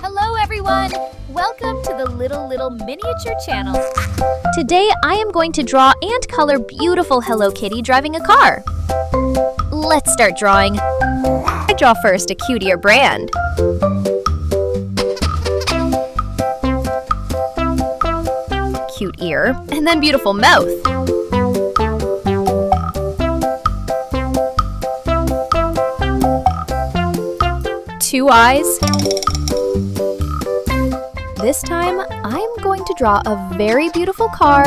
Hello everyone! Welcome to the Little Miniature channel. Today I am going to draw and color beautiful Hello Kitty driving a car. Let's start drawing. I draw first a cute ear brand. Cute ear, and then beautiful mouth. Two eyes. This time, I'm going to draw a very beautiful car.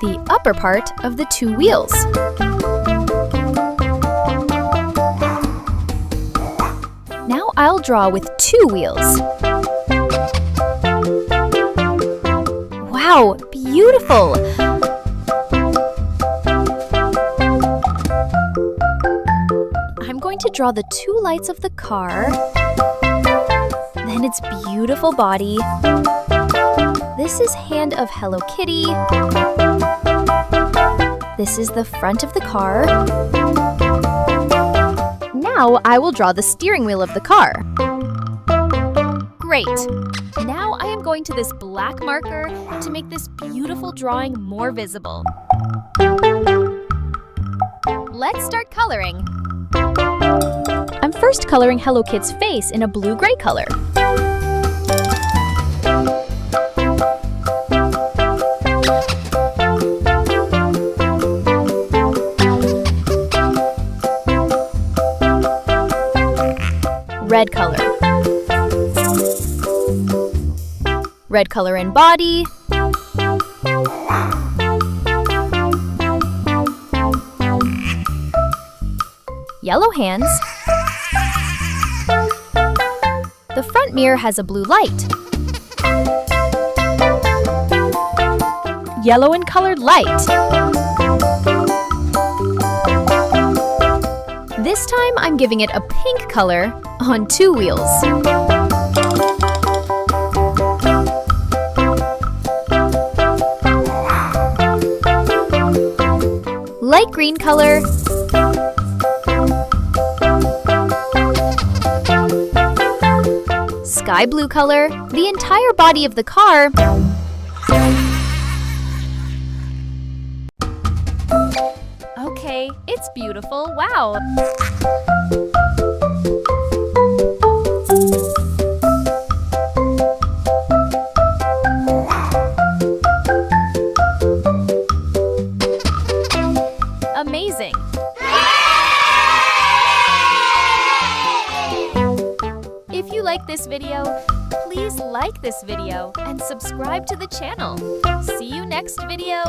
The upper part of the two wheels. Now I'll draw with two wheels. Wow, beautiful! I'm going to draw the two lights of the car, then its beautiful body. This is hand of Hello Kitty. This is the front of the car. Now I will draw the steering wheel of the car. Great! Now I am going to this black marker to make this beautiful drawing more visible. Let's start coloring. I'm first coloring Hello Kitty's face in a blue-gray color. Red color. Red color in body. Yellow hands. The front mirror has a blue light. Yellow and colored light. This time I'm giving it a pink color on two wheels. Light green color. Sky blue color, the entire body of the car. Okay, it's beautiful. Wow! Amazing! If you like this video, please like this video and subscribe to the channel. See you next video!